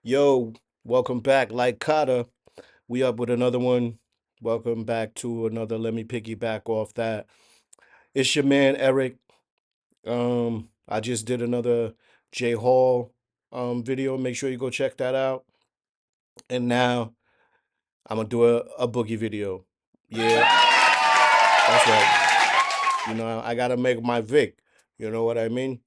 Yo, welcome back. Like Kata, we up with another one. Welcome back to another. Let me piggyback off that. It's your man Eric. I just did another J Hall video. Make sure you go check that out. And now I'm gonna do a boogie video. Yeah, that's right. I gotta make my Vic. You know what I mean?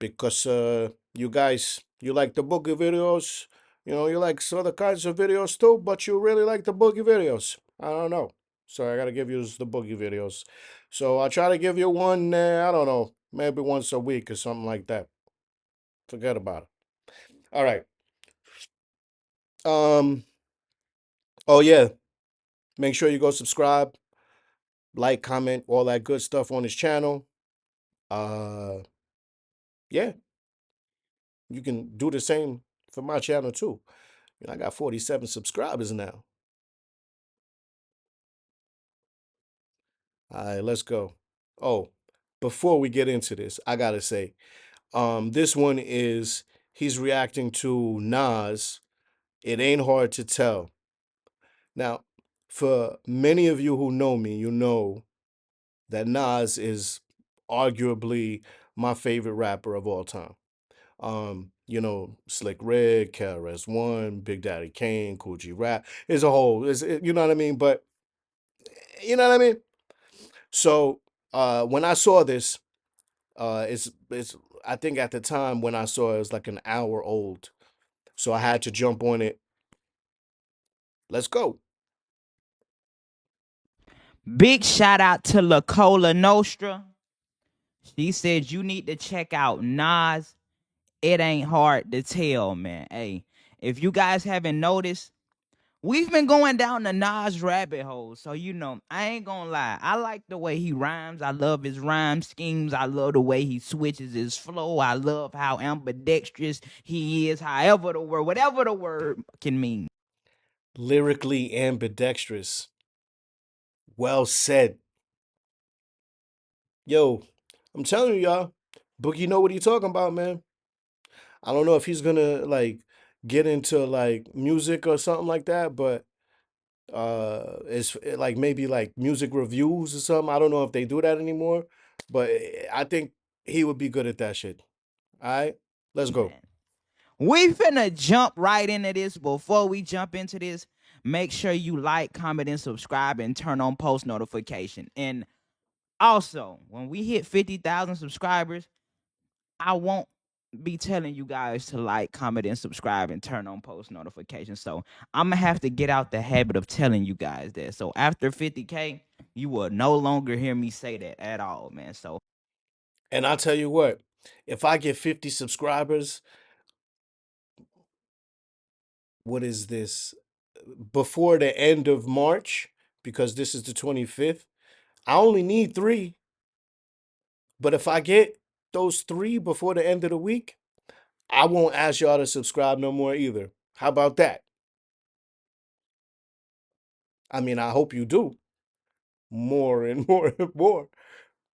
Because you guys, you like the boogie videos. You like some other kinds of videos too, but you really like the boogie videos. I don't know. So I gotta give you the boogie videos. So I'll try to give you one, I don't know, maybe once a week or something like that. Forget about it. All right. Um, oh yeah, make sure you go subscribe, like, comment, all that good stuff on his channel. Uh yeah, you can do the same for my channel too. I got 47 subscribers now. All right, let's go. Oh, before we get into this, I gotta say, this one is he's reacting to Nas. It ain't hard to tell. Now, for many of you who know me, you know that Nas is arguably my favorite rapper of all time. Slick Rick, KRS One, Big Daddy Kane, Cool G Rap. Is a whole, you know what I mean? But you know what I mean? So when I saw this, it's I think at the time when I saw it, it was like an hour old. So I had to jump on it. Let's go. Big shout out to La Cola Nostra. She said you need to check out Nas. It ain't hard to tell, man. Hey, if you guys haven't noticed, we've been going down the Nas rabbit hole. So, I ain't gonna lie. I like the way he rhymes. I love his rhyme schemes. I love the way he switches his flow. I love how ambidextrous he is, whatever the word can mean. Lyrically ambidextrous. Well said. Yo, I'm telling you, y'all, Boogie know what he talking about, man. I don't know if he's gonna like get into like music or something like that, but it's like maybe like music reviews or something. I don't know if they do that anymore, but I think he would be good at that shit. All right, let's go. Man. We finna jump right into this. Before we jump into this, make sure you like, comment, and subscribe and turn on post notification. And also, when we hit 50,000 subscribers, I won't be telling you guys to like, comment, and subscribe and turn on post notifications. So I'm gonna have to get out the habit of telling you guys that. So after 50K, you will no longer hear me say that at all, man. So And I'll tell you what, if I get 50 subscribers, what is this? Before the end of March, because this is the 25th, I only need three. But if I get those three before the end of the week, I won't ask y'all to subscribe no more either. How about that? I mean, I hope you do more and more and more,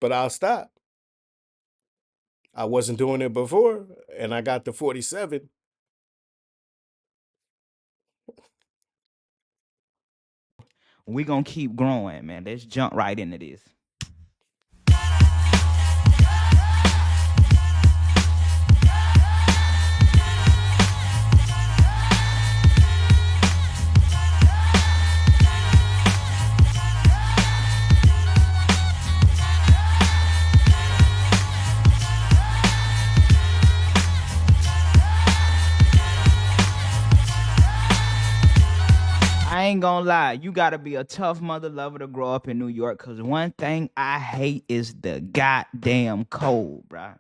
but I'll stop. I wasn't doing it before, and I got the 47. we gonna keep growing, man. Let's jump right into this. I ain't gonna lie, you gotta be a tough mother lover to grow up in New York. Cause one thing I hate is the goddamn cold, bruh.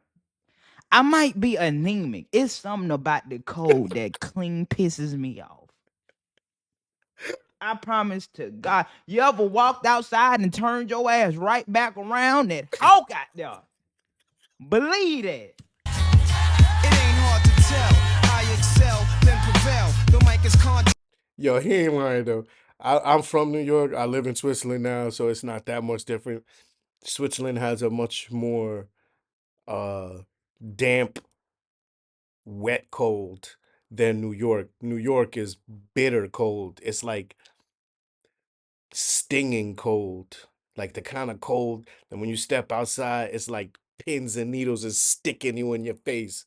I might be anemic. It's something about the cold that clean pisses me off. I promise to God. You ever walked outside and turned your ass right back around that hawk out there? Believe that. It ain't hard to tell. I excel, then prevail. The mic is content. Yo, he ain't lying though. I'm from New York. I live in Switzerland now, so it's not that much different. Switzerland has a much more uh damp, wet cold than New York. New York is bitter cold. It's like stinging cold. Like the kind of cold that when you step outside, it's like pins and needles is sticking you in your face.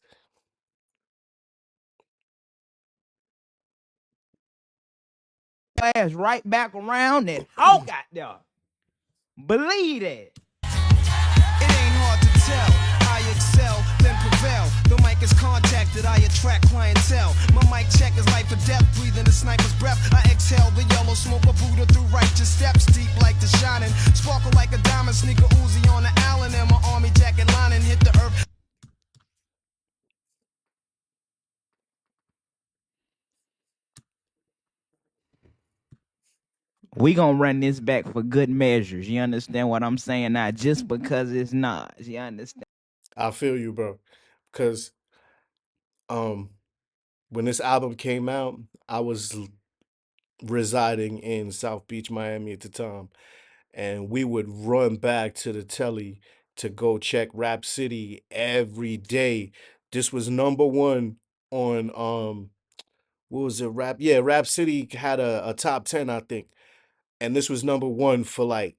Ass right back around that hawk out there. Believe that. It ain't hard to tell. I excel, then prevail. The mic is contacted, I attract clientele. My mic check is life or death, breathing a sniper's breath. I exhale the yellow smoke of Buddha through righteous steps, deep like the shining. Sparkle like a diamond, sneaker Uzi on the island, and my army jacket lining hit the earth. We gonna run this back for good measures. You understand what I'm saying? Not just because it's not. You understand? I feel you, bro. Because um when this album came out, I was residing in South Beach, Miami at the time, and we would run back to the telly to go check Rap City every day. This was number one on what was it? Rap City had a top 10, I think. And this was number one for like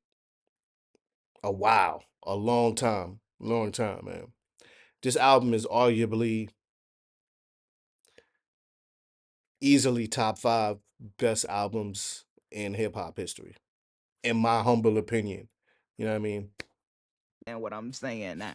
a while, a long time, man. This album is arguably easily top five best albums in hip hop history, in my humble opinion. You know what I mean? And what I'm saying now.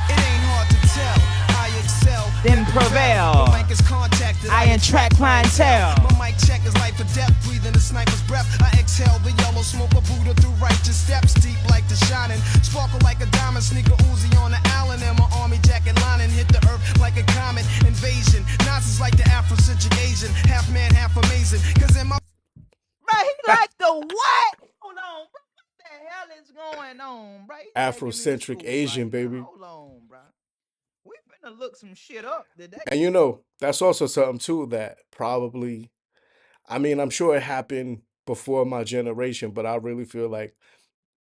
It ain't hard to tell. I excel, Then prevail. The mic is contacted, I attract clientele. My mic check is life or death, breathing a sniper's breath. I exhale the yellow smoke of Buddha through righteous steps, deep like the shining. Sparkle like a diamond, sneaker Uzi on the island, and my army jacket lining hit the earth like a comet invasion. Nas is like the Afrocentric Asian, half man, half amazing. Cause in my Bro, he like the what? Hold on, bro. What the hell is going on, bro? He taking me to Afrocentric school right Asian, now. baby. Hold on, bro. We finna look some shit up today. And you know, that's also something too that probably, I mean, I'm sure it happened before my generation, but I really feel like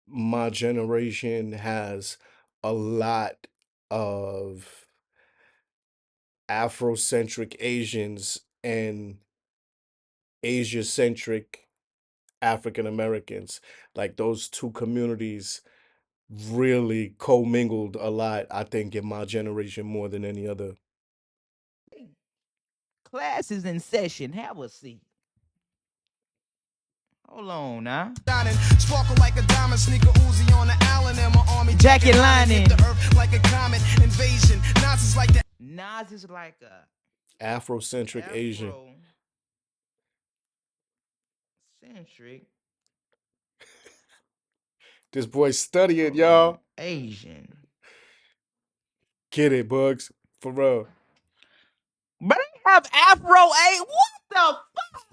my generation has a lot of Afrocentric Asians and Asia centric African Americans. Like those two communities really commingled a lot, I think, in my generation more than any other. Class is in session. Have a seat. Hold on now. shining, sparkle like a diamond, sneaker Uzi on the island, and my army Jacket lining. hit the earth like a comet invasion. Nas is like the Nas is like a Afrocentric Asian. Afrocentric This boy's studying, y'all. Asian. Get it, Bugs. For real. But they have Afro A. What the fuck?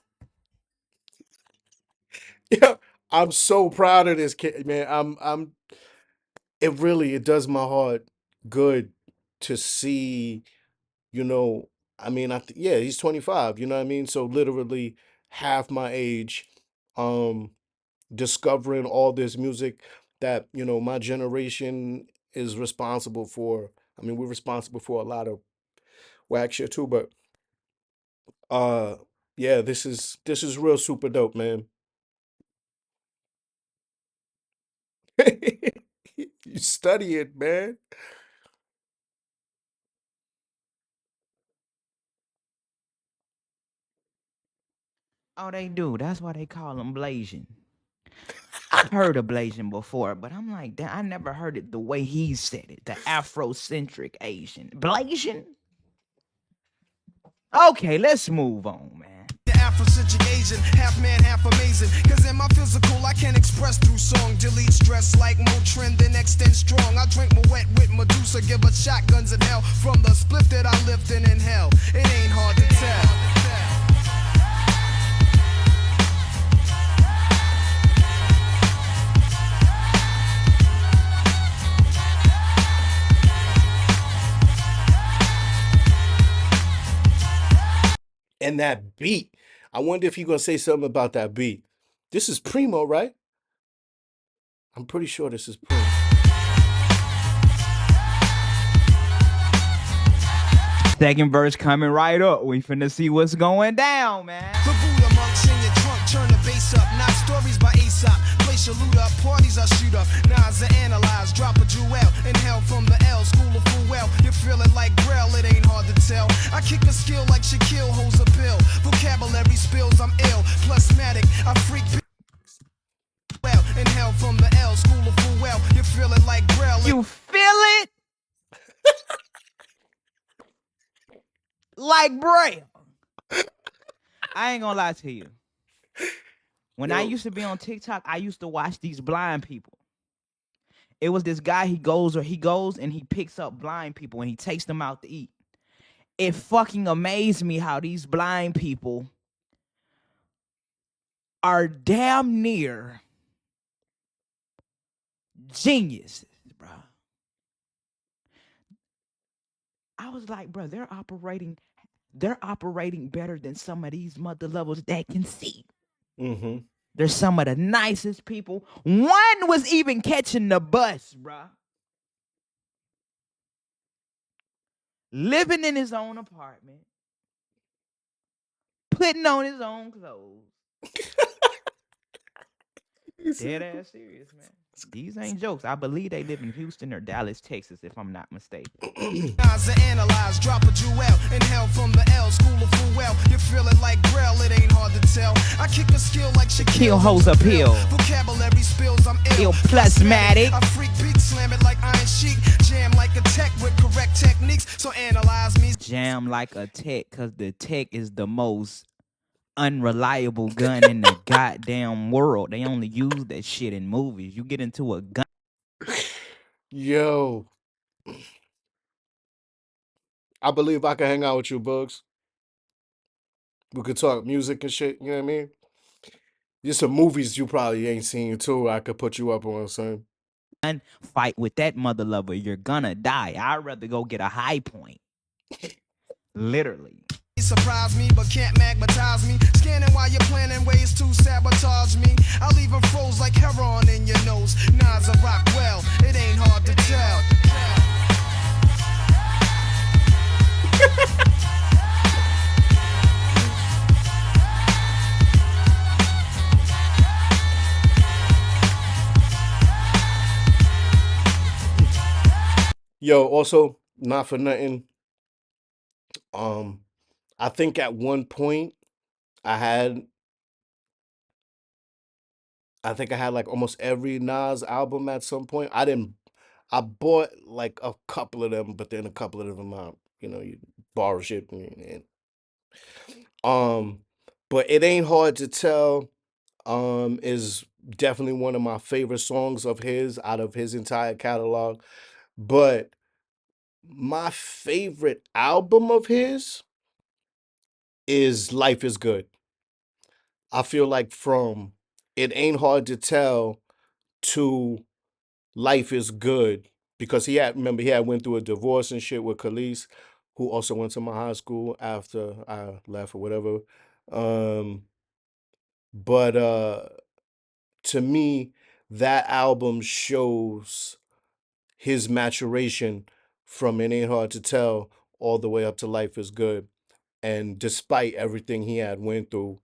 Yeah, I'm so proud of this kid, man. It does my heart good to see, you know, I mean, yeah, he's 25, you know what I mean? So literally half my age, um, discovering all this music that, you know, my generation is responsible for. I mean, we're responsible for a lot of whack shit too, but uh yeah, this is real super dope, man. You study it, man. Oh, they do. That's why they call them Blasian. I've heard of Blasian before, but I'm like, I never heard it the way he said it. The Afrocentric Asian. Blasian? Okay, let's move on, man. The Afrocentric Asian, half man, half amazing. Cause in my physical, I can express through song. Delete stress like Motrin, then extend strong. I drink my wet with Medusa, give us shotguns in hell. From the split that I lived in hell. It ain't hard to tell. And that beat. I wonder if you're gonna say something about that beat. This is Primo, right? I'm pretty sure this is Primo. Second verse coming right up. We finna see what's going down, man. The Buddha monks in your trunk, turn the bass up. Not stories by Aesop. Place your loot up, parties I shoot up. Nas I analyze, drop a jewel. Inhale from the L, school of full well. You're feeling like Grail, it ain't hard to tell. I kick a skill like Shaquille holds a pill. Vocabulary spills, I'm ill. Plasmatic, I freak. Well, inhale from the L, school of full well. You're feeling like Grail. You feel it? Like Braille. I ain't gonna lie to you. When I used to be on TikTok, I used to watch these blind people. It was this guy, he goes and he picks up blind people and he takes them out to eat. It fucking amazed me how these blind people are damn near geniuses, bro. I was like, bro, they're operating better than some of these mother levels that can see. Mm-hmm. They're some of the nicest people. One was even catching the bus, bro. Living in his own apartment. Putting on his own clothes. Dead ass serious, man. These ain't jokes. I believe they live in Houston or Dallas, Texas, if I'm not mistaken. Nas I analyze, drop a jewel. Inhale from the L, school of full well. You're feeling like Grail, it ain't hard to tell. I kick a skill like Shaquille holds a pill. Vocabulary spills, I'm ill. Plasmatic. I freak beat, slam it like Iron Sheik. Jam like a tech with correct techniques. So analyze me. Jam like a tech, cause the tech is the most unreliable gun in the goddamn world. They only use that shit in movies. You get into a gun. Yo. I believe I can hang out with you, Bugs. We could talk music and shit, you know what I mean? There's some movies you probably ain't seen too. I could put you up on, son. Fight with that mother lover, you're gonna die. I'd rather go get a high point. Literally. Surprise me, but can't magnetize me. Scanning while you're planning ways to sabotage me. I'll leave them froze like heroin in your nose. Nas I rock well, it ain't hard to tell. Yo, also, not for nothing. I think at one point I think I had like almost every Nas album at some point. I bought like a couple of them, but then a couple of them you borrow shit um but it ain't hard to tell is definitely one of my favorite songs of his out of his entire catalog. But my favorite album of his is Life is Good. I feel like from It Ain't Hard to Tell to Life is Good, because he had went through a divorce and shit with Khalees, who also went to my high school after I left or whatever. But to me, that album shows his maturation from It Ain't Hard to Tell all the way up to Life is Good. And despite everything he had went through,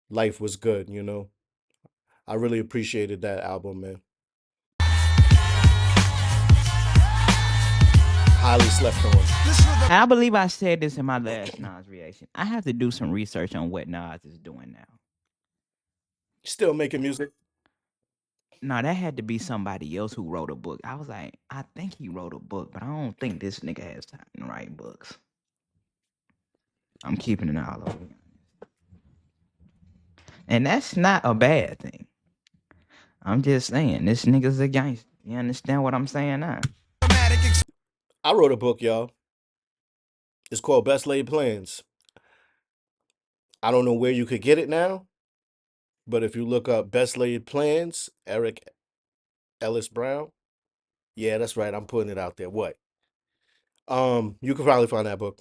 life was good, you know? I really appreciated that album, man. Highly slept on. I believe I said this in my last Nas reaction. I have to do some research on what Nas is doing now. Still making music. No, that had to be somebody else who wrote a book. I was like, I think he wrote a book, but I don't think this nigga has time to write books. I'm keeping it all over. And that's not a bad thing. I'm just saying, this nigga's a gangster. You understand what I'm saying now? I wrote a book, y'all. It's called Best Laid Plans. I don't know where you could get it now, but if you look up Best Laid Plans, Eric Ellis Brown, yeah, that's right. I'm putting it out there. What? You can probably find that book.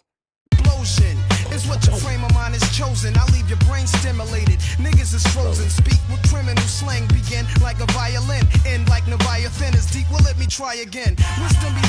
It's what your frame of mind is chosen. I leave your brain stimulated. Niggas is frozen. Speak with criminal slang. Begin like a violin. End like Leviathan is deep. Well, let me try again. Wisdom be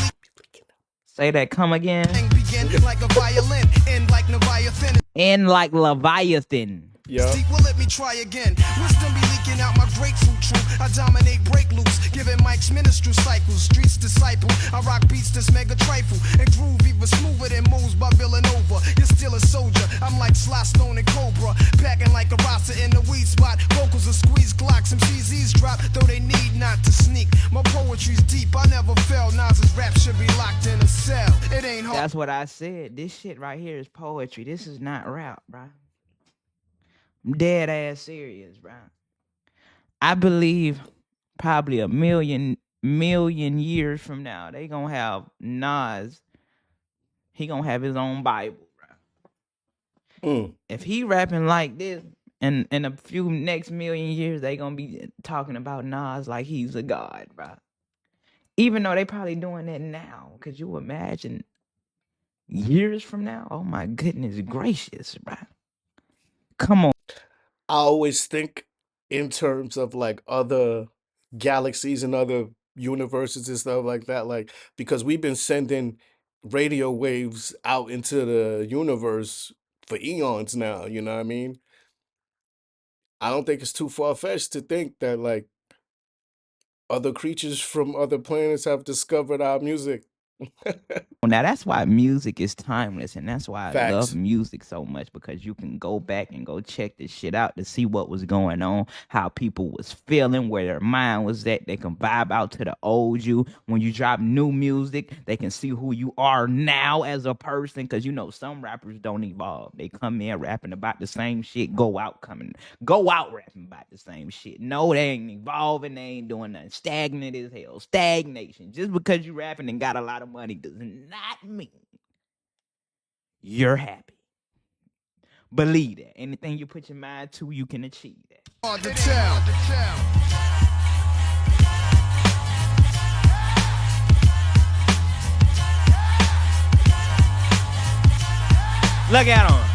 Say that, come again. Begin like a violin, end like Leviathan. And like Leviathan. Yeah. Deep, well, let me try again. Wisdom be leaking out my grapefruit truth. I dominate break loose, giving Mike's ministry cycles. Streets disciple, I rock beats that's mega trifle. And groove even smoother than moves by Villanova. You're still a soldier, I'm like Sly Stone and Cobra. Packing like a roster in the weed spot. Vocals are squeeze clocks, some CZs drop, though they need not to sneak. My poetry's deep, I never fell. Nas's rap should be locked in a cell. It ain't hard. That's what I said. This shit right here is poetry. This is not rap, bro. I'm dead ass serious, bro. I believe probably a million years from now, they gonna have Nas. He gonna have his own Bible, bro. If he rapping like this, and in a few next million years, they gonna be talking about Nas like he's a god, bro. Even though they probably doing that now, could you imagine years from now? Oh my goodness gracious, bro. Come on. I always think in terms of like other galaxies and other universes and stuff like that. Like, because we've been sending radio waves out into the universe for eons now, you know what I mean? I don't think it's too far-fetched to think that like other creatures from other planets have discovered our music. Now that's why music is timeless, and that's why I love Facts. music so much, because you can go back and go check this shit out to see what was going on, how people was feeling, where their mind was at. They can vibe out to the old you. When you drop new music, they can see who you are now as a person, because you know some rappers don't evolve. They come in rapping about the same shit, go out rapping about the same shit. No, they ain't evolving, they ain't doing nothing. Stagnant as hell. Stagnation. Just because you rapping and got a lot of money does not mean you're happy. Believe that. Anything you put your mind to, you can achieve that. Hard to tell. Look at him.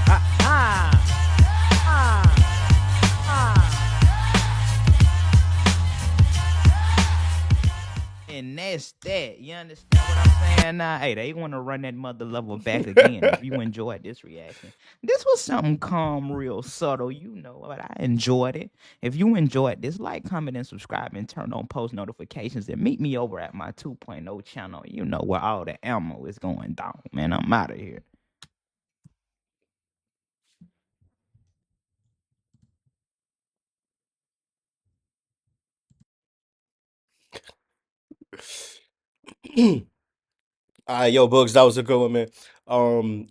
And that's that. You understand what I'm saying? Now, hey, they want to run that mother level back again. If you enjoyed this reaction, this was something calm, real subtle, you know, but I enjoyed it. If you enjoyed this, like, comment, and subscribe, and turn on post notifications, and meet me over at my 2.0 channel, you know, where all the ammo is going down. Man, I'm out of here. All right, yo, Bugs, that was a good one, man.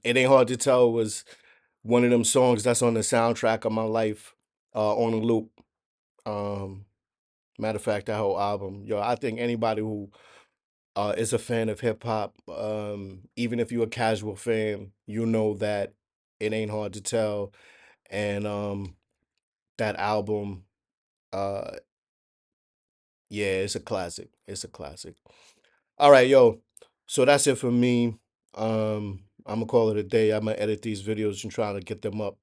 It Ain't Hard to Tell was one of them songs that's on the soundtrack of my life, on a loop. Um, Matter of fact, that whole album, yo, I think anybody who is a fan of hip hop, even if you're a casual fan, you know that It Ain't Hard to Tell, and that album, uh, yeah, it's a classic. It's a classic. All right, yo. So that's it for me. I'm gonna call it a day. I'm gonna edit these videos and try to get them up.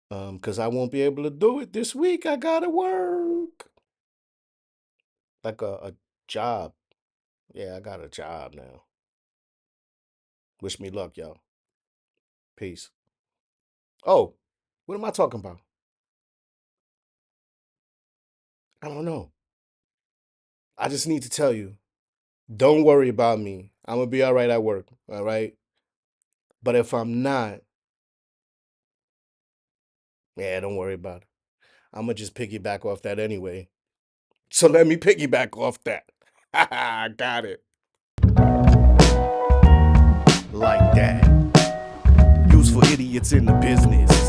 Because I won't be able to do it this week. I gotta work. Like a job. Yeah, I got a job now. Wish me luck, y'all. Peace. Oh, what am I talking about? I don't know. I just need to tell you. Don't worry about me. I'm gonna be all right at work. All right. But if I'm not, yeah, don't worry about it. I'm gonna just piggyback off that anyway. So let me piggyback off that. I got it. Like that. Useful idiots in the business.